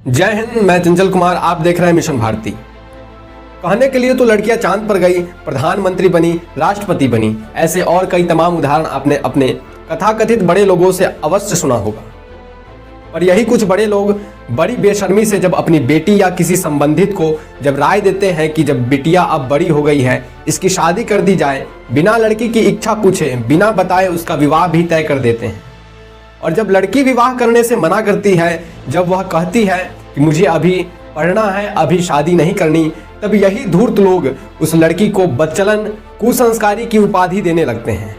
जय हिंद। मैं चंचल कुमार, आप देख रहे हैं मिशन भारती। कहने के लिए तो लड़कियां चांद पर गई, प्रधानमंत्री बनी, राष्ट्रपति बनी, ऐसे और कई तमाम उदाहरण आपने अपने कथाकथित बड़े लोगों से अवश्य सुना होगा। पर यही कुछ बड़े लोग बड़ी बेशर्मी से जब अपनी बेटी या किसी संबंधित को जब राय देते हैं कि जब बिटिया अब बड़ी हो गई है, इसकी शादी कर दी जाए, बिना लड़की की इच्छा पूछे, बिना बताए उसका विवाह भी तय कर देते हैं। और जब लड़की विवाह करने से मना करती है, जब वह कहती है कि मुझे अभी पढ़ना है, अभी शादी नहीं करनी, तब यही धूर्त लोग उस लड़की को बदचलन, कुसंस्कारी की उपाधि देने लगते हैं।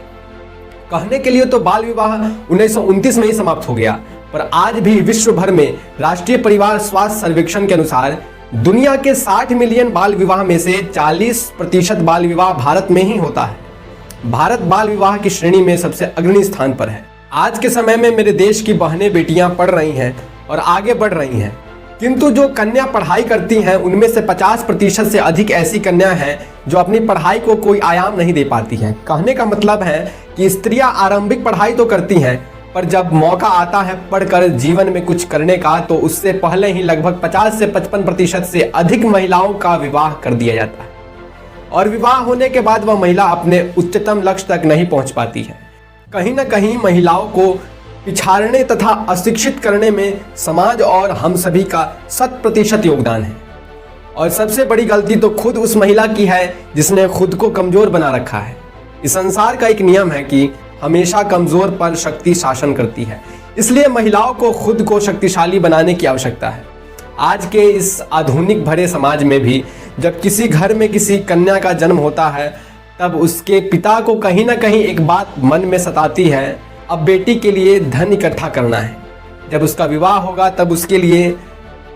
कहने के लिए तो बाल विवाह 1929 में ही समाप्त हो गया, पर आज भी विश्व भर में राष्ट्रीय परिवार स्वास्थ्य सर्वेक्षण के अनुसार दुनिया के 60 मिलियन बाल विवाह में से 40% बाल विवाह भारत में ही होता है। भारत बाल विवाह की श्रेणी में सबसे अग्रणी स्थान पर है। आज के समय में मेरे देश की बहनें बेटियां पढ़ रही हैं और आगे बढ़ रही हैं, किंतु जो कन्या पढ़ाई करती हैं उनमें से 50% से अधिक ऐसी कन्या हैं जो अपनी पढ़ाई को कोई आयाम नहीं दे पाती हैं। कहने का मतलब है कि स्त्रियां आरंभिक पढ़ाई तो करती हैं, पर जब मौका आता है पढ़कर जीवन में कुछ करने का, तो उससे पहले ही लगभग 50 से 55% से अधिक महिलाओं का विवाह कर दिया जाता है। और विवाह होने के बाद वह महिला अपने उच्चतम लक्ष्य तक नहीं पहुंच पाती है। कहीं न कहीं महिलाओं को पिछाड़ने तथा अशिक्षित करने में समाज और हम सभी का 100% योगदान है। और सबसे बड़ी गलती तो खुद उस महिला की है जिसने खुद को कमजोर बना रखा है। इस संसार का एक नियम है कि हमेशा कमजोर पर शक्ति शासन करती है, इसलिए महिलाओं को खुद को शक्तिशाली बनाने की आवश्यकता है। आज के इस आधुनिक भरे समाज में भी जब किसी घर में किसी कन्या का जन्म होता है, तब उसके पिता को कहीं ना कहीं एक बात मन में सताती है, अब बेटी के लिए धन इकट्ठा करना है। जब उसका विवाह होगा तब उसके लिए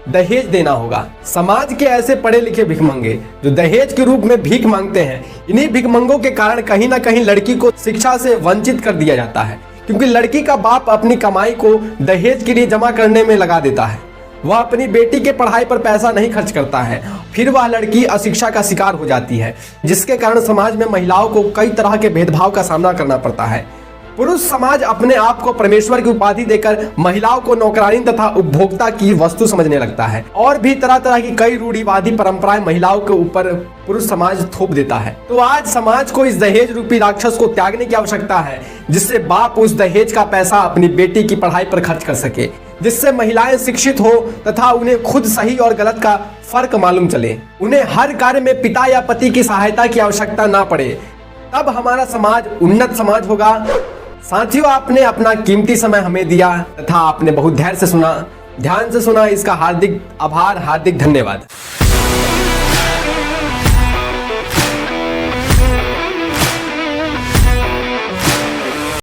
दहेज देना होगा। समाज के ऐसे पढ़े लिखे भिखमंगे जो दहेज के रूप में भीख मांगते हैं, इन्हीं भिखमंगों के कारण कहीं ना कहीं लड़की को शिक्षा से वंचित कर दिया जाता है, क्योंकि लड़की का बाप अपनी कमाई को दहेज के लिए जमा करने में लगा देता है। वह अपनी बेटी के पढ़ाई पर पैसा नहीं खर्च करता है, फिर वह लड़की अशिक्षा का शिकार हो जाती है, जिसके कारण समाज में महिलाओं को कई तरह के भेदभाव का सामना करना पड़ता है। पुरुष समाज अपने आप को परमेश्वर की उपाधि देकर महिलाओं को नौकरानी तथा उपभोक्ता की वस्तु समझने लगता है, और भी तरह तरह की कई रूढ़िवादी परंपराएं महिलाओं के ऊपर पुरुष समाज थोप देता है। तो आज समाज को इस दहेज रूपी राक्षस को त्यागने की आवश्यकता है, जिससे बाप उस दहेज का पैसा अपनी बेटी की पढ़ाई पर खर्च कर सके, जिससे महिलाएं शिक्षित हो तथा उन्हें खुद सही और गलत का फर्क मालूम चले, उन्हें हर कार्य में पिता या पति की सहायता की आवश्यकता ना पड़े। तब हमारा समाज उन्नत समाज होगा। साथियों, आपने अपना कीमती समय हमें दिया तथा आपने बहुत धैर्य से सुना, ध्यान से सुना, इसका हार्दिक आभार, हार्दिक धन्यवाद।